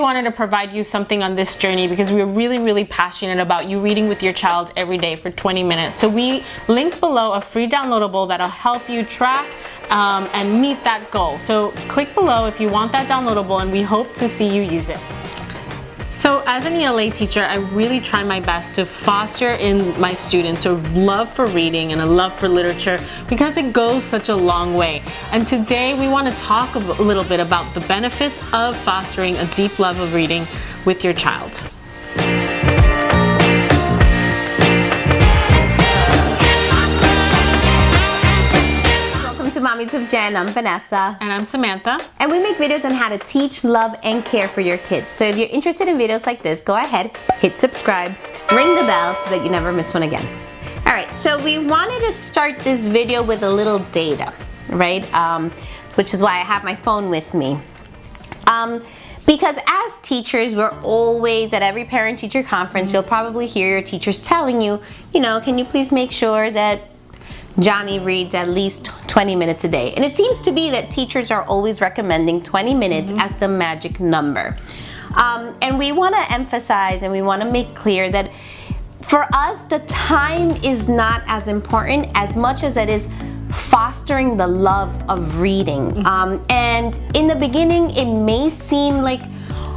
wanted to provide you something on this journey because we're really, really passionate about you reading with your child every day for 20 minutes. So we linked below a free downloadable that'll help you track and meet that goal. So click below if you want that downloadable, and we hope to see you use it. So as an ELA teacher, I really try my best to foster in my students a love for reading and a love for literature because it goes such a long way. And today we want to talk a little bit about the benefits of fostering a deep love of reading with your child. Mommies with Jen. I'm Vanessa. And I'm Samantha. And we make videos on how to teach, love, and care for your kids. So if you're interested in videos like this, go ahead, hit subscribe, ring the bell so that you never miss one again. All right, so we wanted to start this video with a little data, right? Which is why I have my phone with me. Because as teachers, we're always at every parent-teacher conference, you'll probably hear your teachers telling you, can you please make sure that Johnny reads at least 20 minutes a day. And it seems to be that teachers are always recommending 20 minutes as the magic number. And we want to emphasize and we want to make clear that for us, the time is not as important as much as it is fostering the love of reading. And in the beginning, it may seem like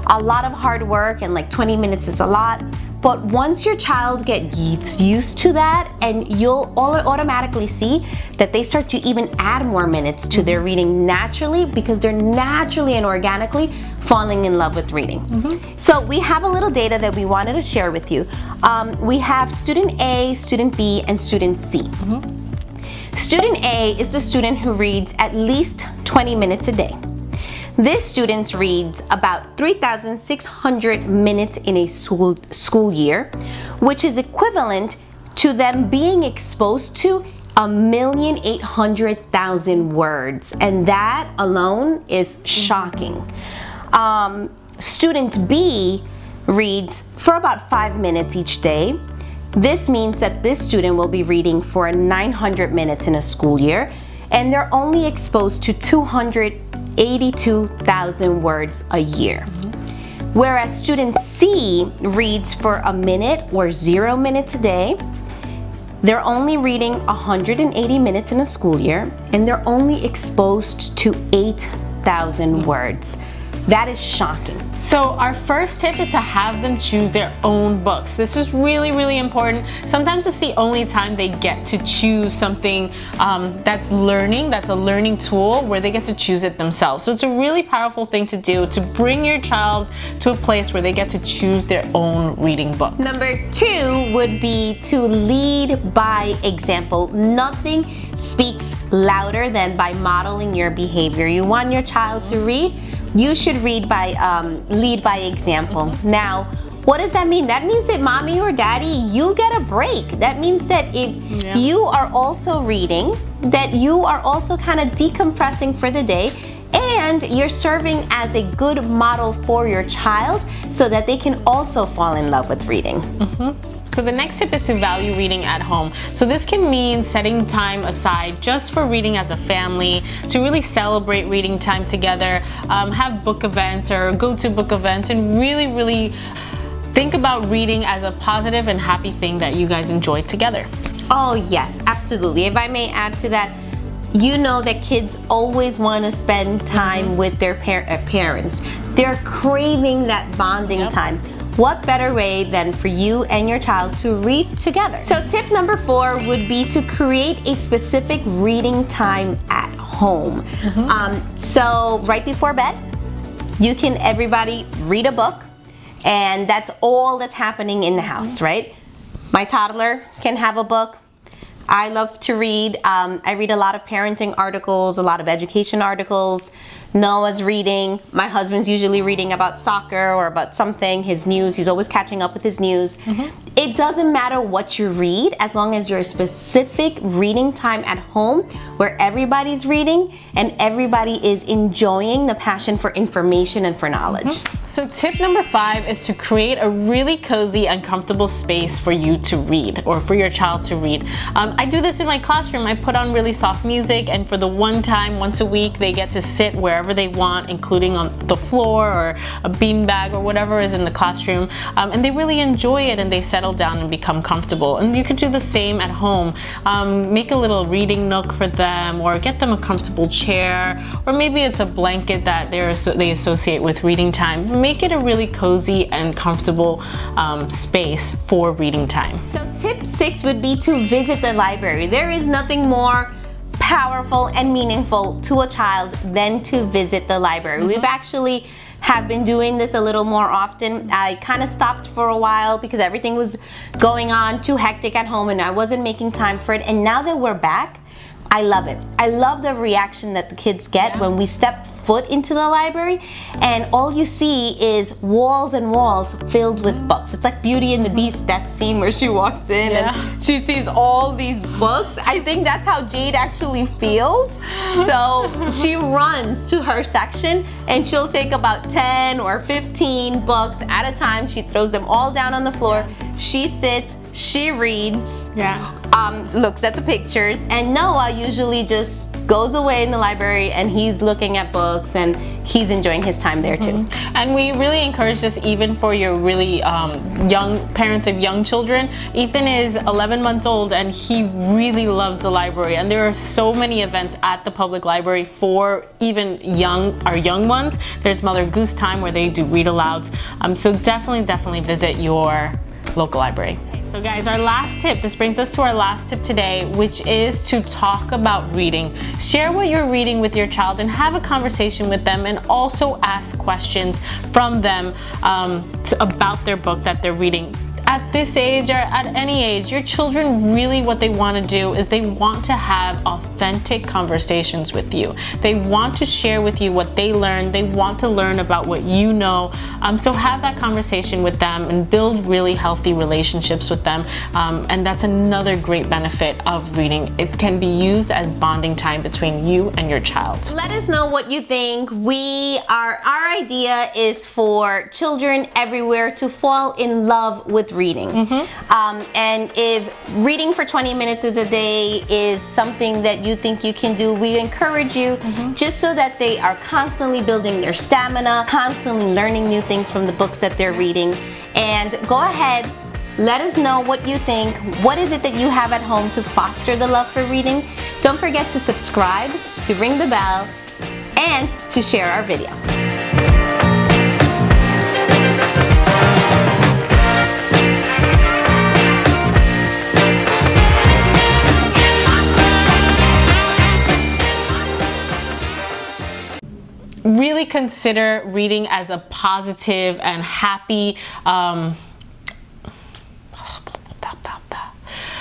a lot of hard work and like 20 minutes is a lot. But once your child gets used to that, and you'll automatically see that they start to even add more minutes to their reading naturally because they're naturally and organically falling in love with reading. So we have a little data that we wanted to share with you. We have student A, student B, and student C. Student A is the student who reads at least 20 minutes a day. This student reads about 3,600 minutes in a school year, which is equivalent to them being exposed to 1,800,000 words, and that alone is shocking. Student B reads for about 5 minutes each day. This means that this student will be reading for 900 minutes in a school year, and they're only exposed to 282,000 words a year. Whereas student C reads for a minute or 0 minutes a day. They're only reading 180 minutes in a school year, and they're only exposed to 8,000 words. That is shocking. So our first tip is to have them choose their own books. This is really, really important. Sometimes it's the only time they get to choose something that's a learning tool where they get to choose it themselves. So it's a really powerful thing to do, to bring your child to a place where they get to choose their own reading book. Number 2 would be to lead by example. Nothing speaks louder than by modeling your behavior. You want your child to read? You should lead by example. Now, what does that mean? That means that mommy or daddy, you get a break. That means that if you are also reading, that you are also kind of decompressing for the day, and you're serving as a good model for your child so that they can also fall in love with reading. So the next tip is to value reading at home. So this can mean setting time aside just for reading as a family, to really celebrate reading time together, have book events or go-to book events, and really, really think about reading as a positive and happy thing that you guys enjoy together. Oh yes, absolutely. If I may add to that, you know that kids always want to spend time with their parents. They're craving that bonding time. What better way than for you and your child to read together? So tip number 4 would be to create a specific reading time at home. So right before bed, everybody read a book, and that's all that's happening in the house, right? My toddler can have a book. I love to read. I read a lot of parenting articles, a lot of education articles. Noah's reading. My husband's usually reading about soccer or about something, his news. He's always catching up with his news. It doesn't matter what you read as long as you're a specific reading time at home where everybody's reading and everybody is enjoying the passion for information and for knowledge. So tip number 5 is to create a really cozy and comfortable space for you to read, or for your child to read. I do this in my classroom. I put on really soft music, and for the one time, once a week, they get to sit wherever they want, including on the floor or a beanbag or whatever is in the classroom, and they really enjoy it and they settle down and become comfortable. And you could do the same at home. Make a little reading nook for them, or get them a comfortable chair, or maybe it's a blanket that they associate with reading time. Make it a really cozy and comfortable space for reading time. So tip 6 would be to visit the library. There is nothing more powerful and meaningful to a child than to visit the library. We've actually have been doing this a little more often. I kind of stopped for a while because everything was going on too hectic at home and I wasn't making time for it. And now that we're back, I love it. I love the reaction that the kids get when we step foot into the library and all you see is walls and walls filled with books. It's like Beauty and the Beast, that scene where she walks in and she sees all these books. I think that's how Jade actually feels. So she runs to her section and she'll take about 10 or 15 books at a time. She throws them all down on the floor. She sits, she reads, looks at the pictures, and Noah usually just goes away in the library and he's looking at books and he's enjoying his time there too. And we really encourage this even for your really young parents of young children. Ethan is 11 months old and he really loves the library, and there are so many events at the public library for even our young ones. There's Mother Goose Time where they do read alouds. So definitely visit your local library. So guys, our last tip, this brings us to our last tip today, which is to talk about reading. Share what you're reading with your child and have a conversation with them, and also ask questions from them about their book that they're reading. At this age or at any age, your children really, what they want to do is they want to have authentic conversations with you. They want to share with you what they learned. They want to learn about what you know. So have that conversation with them and build really healthy relationships with them. And that's another great benefit of reading. It can be used as bonding time between you and your child. Let us know what you think. Our idea is for children everywhere to fall in love with reading. And if reading for 20 minutes a day is something that you think you can do, we encourage you just so that they are constantly building their stamina, constantly learning new things from the books that they're reading. And go ahead, let us know what you think. What is it that you have at home to foster the love for reading? Don't forget to subscribe, to ring the bell, and to share our video. Really consider reading as a positive and happy